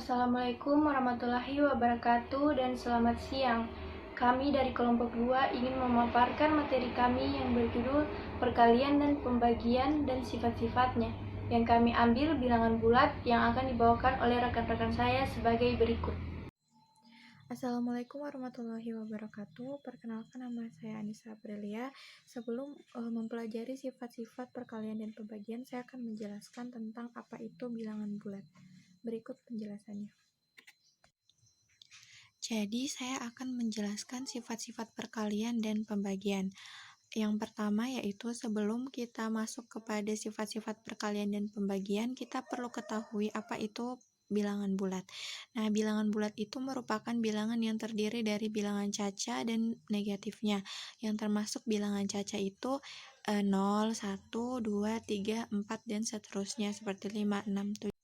Assalamualaikum warahmatullahi wabarakatuh dan selamat siang. Kami dari kelompok 2 ingin memaparkan materi kami yang berjudul perkalian dan pembagian dan sifat-sifatnya, yang kami ambil bilangan bulat yang akan dibawakan oleh rekan-rekan saya sebagai berikut. Assalamualaikum warahmatullahi wabarakatuh. Perkenalkan, nama saya Anissa Aprilia. Sebelum mempelajari sifat-sifat perkalian dan pembagian, saya akan menjelaskan tentang apa itu bilangan bulat. Berikut penjelasannya. Jadi, saya akan menjelaskan sifat-sifat perkalian dan pembagian. Yang pertama yaitu sebelum kita masuk kepada sifat-sifat perkalian dan pembagian, kita perlu ketahui apa itu bilangan bulat. Nah, bilangan bulat itu merupakan bilangan yang terdiri dari bilangan caca dan negatifnya. Yang termasuk bilangan caca itu 0, 1, 2, 3, 4, dan seterusnya seperti 5, 6, 7.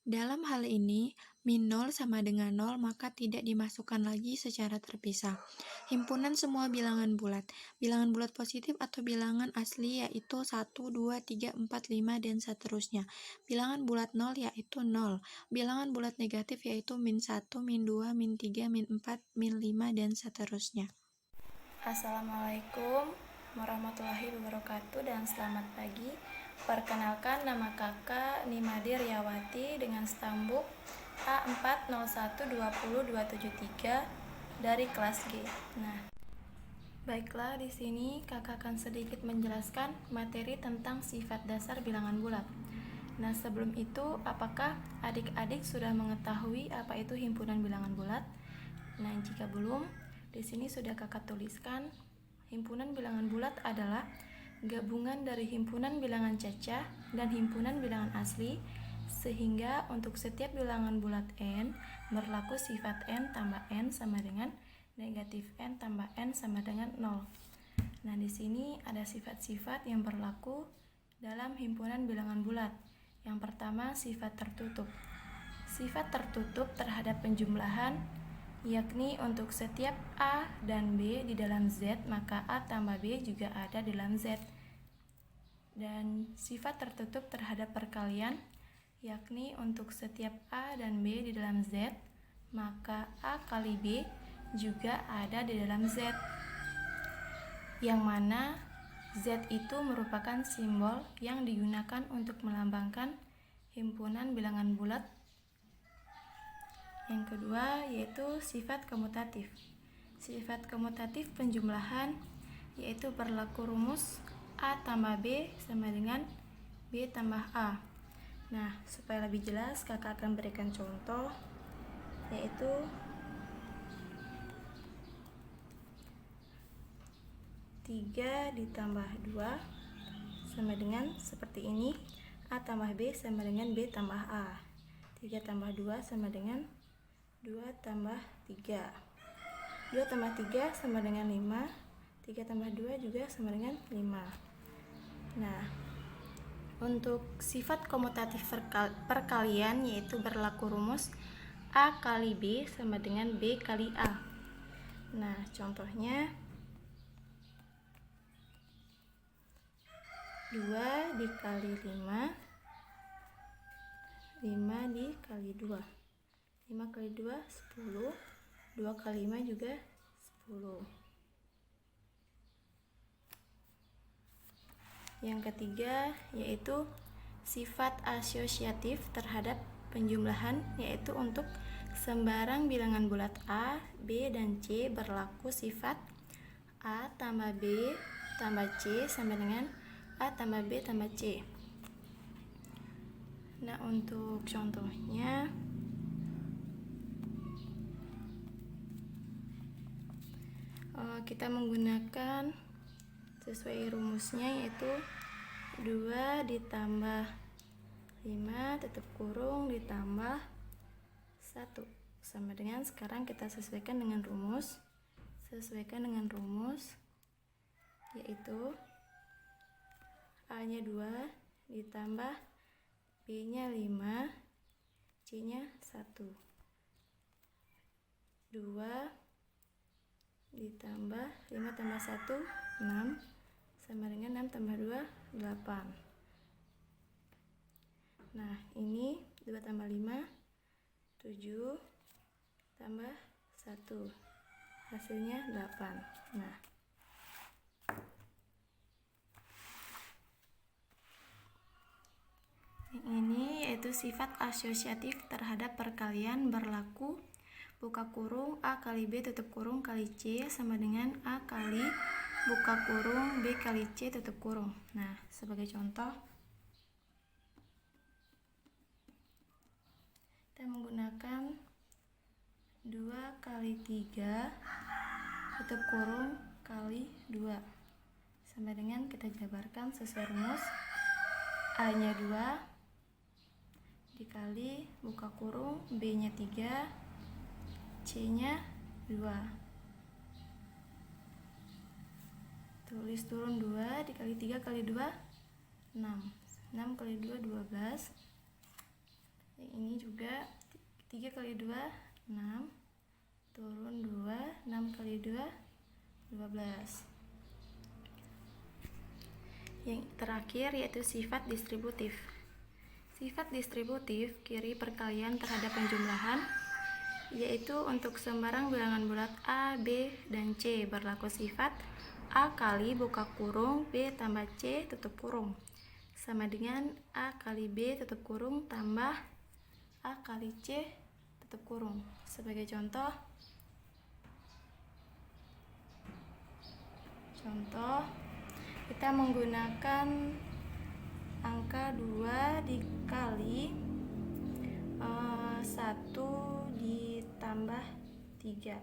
Dalam hal ini, min 0 sama dengan 0, maka tidak dimasukkan lagi secara terpisah. Himpunan semua bilangan bulat. Bilangan bulat positif atau bilangan asli yaitu 1, 2, 3, 4, 5, dan seterusnya. Bilangan bulat 0 yaitu 0. Bilangan bulat negatif yaitu min 1, min 2, min 3, min 4, min 5, dan seterusnya. Assalamualaikum warahmatullahi wabarakatuh dan selamat pagi. Perkenalkan, nama kakak Nimadi Riyawati dengan stambuk A4012023 dari kelas G. Nah, baiklah, di sini kakak akan sedikit menjelaskan materi tentang sifat dasar bilangan bulat. Nah, sebelum itu, apakah adik-adik sudah mengetahui apa itu himpunan bilangan bulat? Nah, jika belum, di sini sudah kakak tuliskan, himpunan bilangan bulat adalah gabungan dari himpunan bilangan caca dan himpunan bilangan asli, sehingga untuk setiap bilangan bulat n berlaku sifat n tambah n sama dengan negatif n tambah n sama dengan 0. Nah, di sini ada sifat-sifat yang berlaku dalam himpunan bilangan bulat. Yang pertama, sifat tertutup. Sifat tertutup terhadap penjumlahan, yakni untuk setiap A dan B di dalam Z, maka A tambah B juga ada dalam Z. Dan sifat tertutup terhadap perkalian, yakni untuk setiap A dan B di dalam Z, maka A kali B juga ada di dalam Z. Yang mana Z itu merupakan simbol yang digunakan untuk melambangkan himpunan bilangan bulat. Yang kedua yaitu sifat komutatif. Sifat komutatif penjumlahan yaitu berlaku rumus A tambah B sama dengan B tambah A. Nah, supaya lebih jelas kakak akan berikan contoh, yaitu tiga ditambah 2 sama dengan seperti ini, A tambah B sama dengan B tambah A. 3 tambah 2 sama dengan 2 tambah 3. 2 tambah 3 sama dengan 5. 3 tambah 2 juga sama dengan 5. Nah, untuk sifat komutatif perkalian yaitu berlaku rumus A kali B sama dengan B kali A. Nah, contohnya 2 dikali 5, 5 dikali 2. 5 kali 2, 10. 2 kali 5 juga 10. Yang ketiga yaitu sifat asosiatif terhadap penjumlahan, yaitu untuk sembarang bilangan bulat A, B, dan C berlaku sifat A tambah B tambah C sama dengan A tambah B tambah C. Nah, untuk contohnya kita menggunakan sesuai rumusnya, yaitu 2 ditambah 5 tutup kurung ditambah 1 sama dengan, sekarang kita sesuaikan dengan rumus. Yaitu A nya 2 ditambah B nya 5, C nya 1. 2 ditambah 5 tambah 1, 6 sama dengan 6 tambah 2, 8. Nah, ini 2 tambah 5 7 tambah 1, hasilnya 8. Nah, ini yaitu sifat asosiatif terhadap perkalian berlaku buka kurung A kali B tutup kurung kali C sama dengan A kali buka kurung B kali C tutup kurung. Nah, sebagai contoh, kita menggunakan 2 kali 3 tutup kurung kali 2 sama dengan kita jabarkan sesuai rumus A nya 2 dikali buka kurung B nya 3 C nya 2. Tulis turun 2 dikali 3 kali 2 6 kali 2 12. Yang ini juga 3 kali 2 6 turun 2 6 kali 2 12. Yang terakhir yaitu sifat distributif. Sifat distributif ciri perkalian terhadap penjumlahan yaitu untuk sembarang bilangan bulat A, B, dan C berlaku sifat A kali buka kurung B tambah C tutup kurung sama dengan A kali B tutup kurung tambah A kali C tutup kurung. Sebagai contoh, kita menggunakan angka 2 dikali 1 ditambah 3.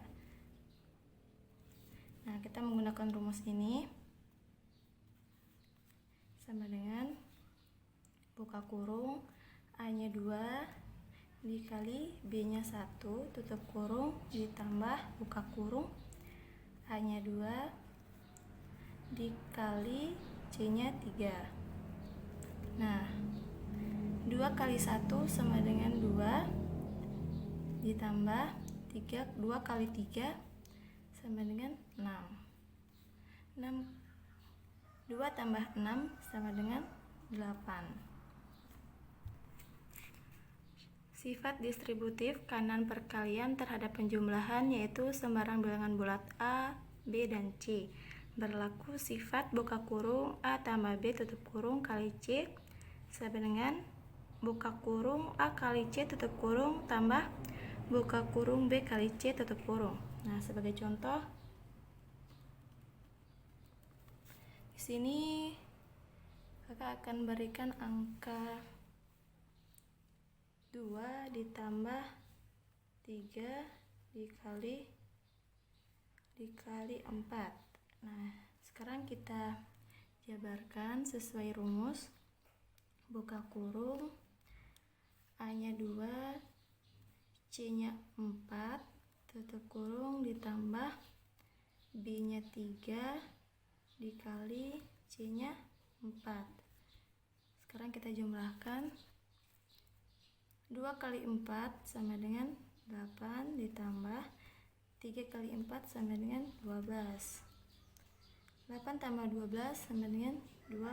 Nah, kita menggunakan rumus ini sama dengan buka kurung A nya 2 dikali B nya 1 tutup kurung ditambah buka kurung A nya 2 dikali C nya 3. Nah, 2 kali 1 sama dengan 2 ditambah 2 kali 3 sama dengan 6. 2 tambah 6 sama dengan 8. Sifat distributif kanan perkalian terhadap penjumlahan yaitu sembarang bilangan bulat A, B, dan C berlaku sifat buka kurung A tambah B tutup kurung kali C sama dengan buka kurung A kali C tutup kurung tambah buka kurung B kali C tutup kurung. Nah, sebagai contoh, di sini kakak akan berikan angka 2 ditambah 3 dikali 4. Nah, sekarang kita jabarkan sesuai rumus buka kurung A nya 2 C nya 4 tutup kurung ditambah B nya 3 dikali C nya 4. Sekarang kita jumlahkan 2 kali 4 sama dengan 8 ditambah 3 kali 4 sama dengan 12. 8 tambah 12 sama dengan 20.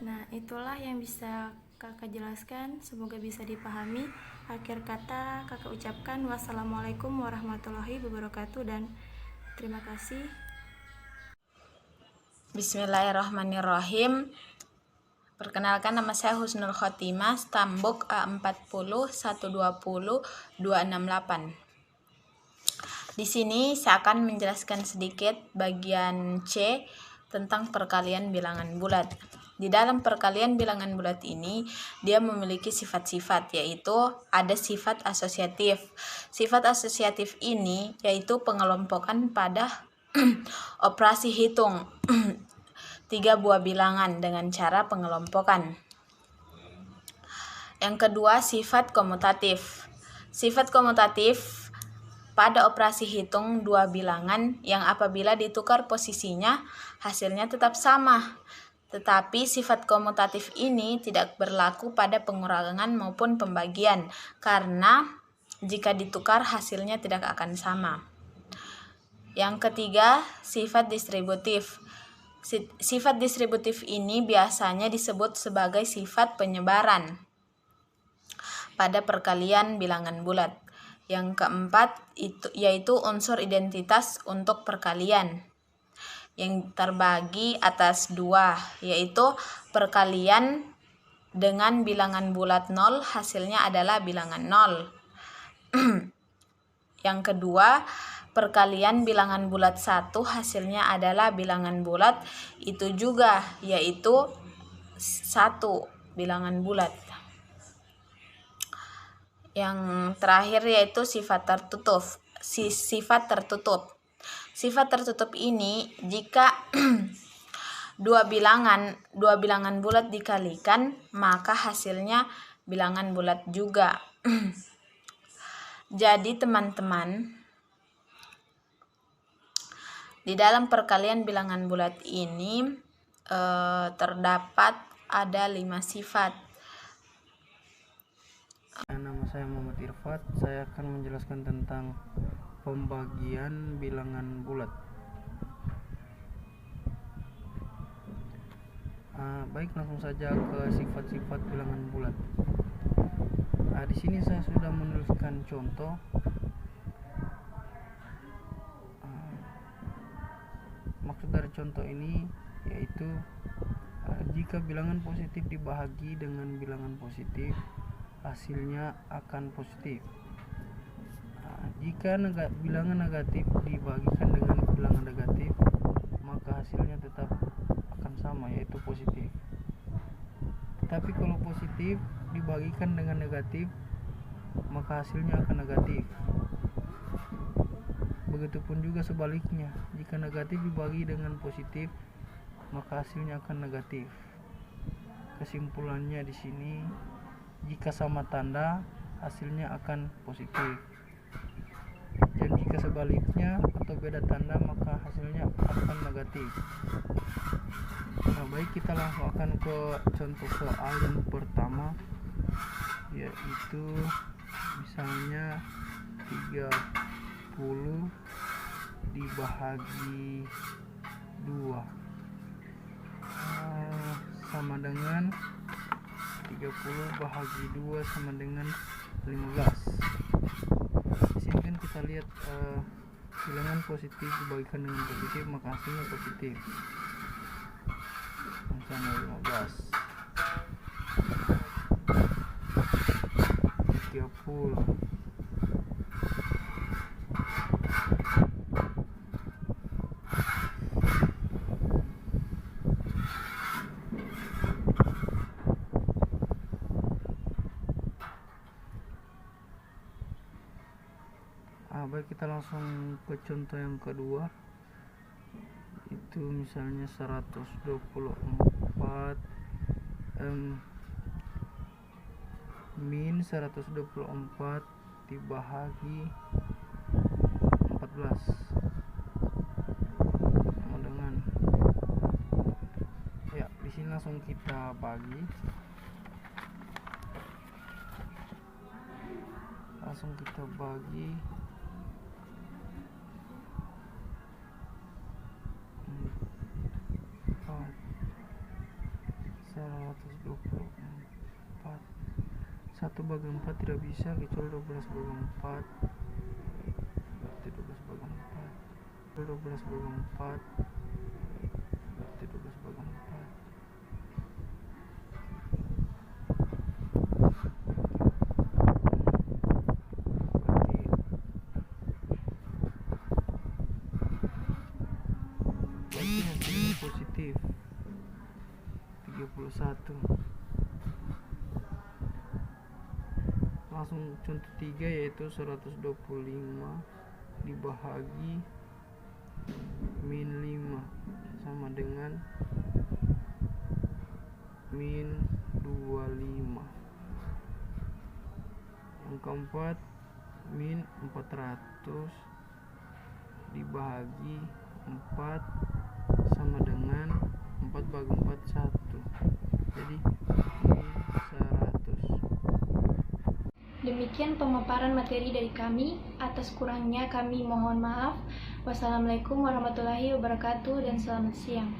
Nah, itulah yang bisa kakak jelaskan, semoga bisa dipahami. Akhir kata kakak ucapkan wassalamualaikum warahmatullahi wabarakatuh dan terima kasih. Bismillahirrahmanirrahim. Perkenalkan, nama saya Husnul Khotimah, Stambuk A40 120 268. Di sini saya akan menjelaskan sedikit bagian C tentang perkalian bilangan bulat. Di dalam perkalian bilangan bulat ini, dia memiliki sifat-sifat, yaitu ada sifat asosiatif. Sifat asosiatif ini yaitu pengelompokan pada operasi hitung 3 buah bilangan dengan cara pengelompokan. Yang kedua, sifat komutatif. Sifat komutatif pada operasi hitung 2 bilangan yang apabila ditukar posisinya hasilnya tetap sama. Tetapi sifat komutatif ini tidak berlaku pada pengurangan maupun pembagian karena jika ditukar hasilnya tidak akan sama. Yang ketiga, sifat distributif. Sifat distributif ini biasanya disebut sebagai sifat penyebaran. pada perkalian bilangan bulat. Yang keempat yaitu unsur identitas untuk perkalian yang terbagi atas 2, yaitu perkalian dengan bilangan bulat 0 hasilnya adalah bilangan 0. Yang kedua, perkalian bilangan bulat 1 hasilnya adalah bilangan bulat itu juga, yaitu 1 bilangan bulat. Yang terakhir yaitu sifat tertutup. Sifat tertutup ini jika dua bilangan bulat dikalikan, maka hasilnya bilangan bulat juga. Jadi teman-teman, di dalam perkalian bilangan bulat ini terdapat ada 5 sifat. Nama saya Muhammad Irfat. Saya akan menjelaskan tentang pembagian bilangan bulat. Baik, langsung saja ke sifat-sifat bilangan bulat. Di sini saya sudah menuliskan contoh. Maksud dari contoh ini yaitu jika bilangan positif dibahagi dengan bilangan positif, hasilnya akan positif. Jika bilangan negatif dibagikan dengan bilangan negatif, maka hasilnya tetap akan sama, yaitu positif. Tetapi kalau positif dibagikan dengan negatif, maka hasilnya akan negatif. Begitupun juga sebaliknya, jika negatif dibagi dengan positif, maka hasilnya akan negatif. Kesimpulannya di sini, jika sama tanda, hasilnya akan positif. Dan jika sebaliknya atau beda tanda, maka hasilnya akan negatif. Baik, kita langsung akan ke contoh soal yang pertama, yaitu misalnya 30 dibahagi 2 sama dengan 30 bahagi 2 sama dengan 15. Di sini kan kita lihat bilangan positif dibagikan dengan positif, maka hasilnya positif. Misalnya 15 30 baik, kita langsung ke contoh yang kedua, itu misalnya 124 min 124 dibahagi 14 sama dengan, di sini langsung kita bagi, satu bagi 4 tidak bisa, kecuali 12 bagi 4, berarti 12 bagi 4, 12 bagi 4, berarti 12 bagi 4, berarti hasilnya positif 31. Langsung contoh 3, yaitu 125 dibahagi min 5 sama dengan min 25. Yang keempat, min 400 dibahagi 4 sama dengan 4 bagi 4 1, jadi min 100. Demikian pemaparan materi dari kami. Atas kurangnya kami mohon maaf. Wassalamualaikum warahmatullahi wabarakatuh dan selamat siang.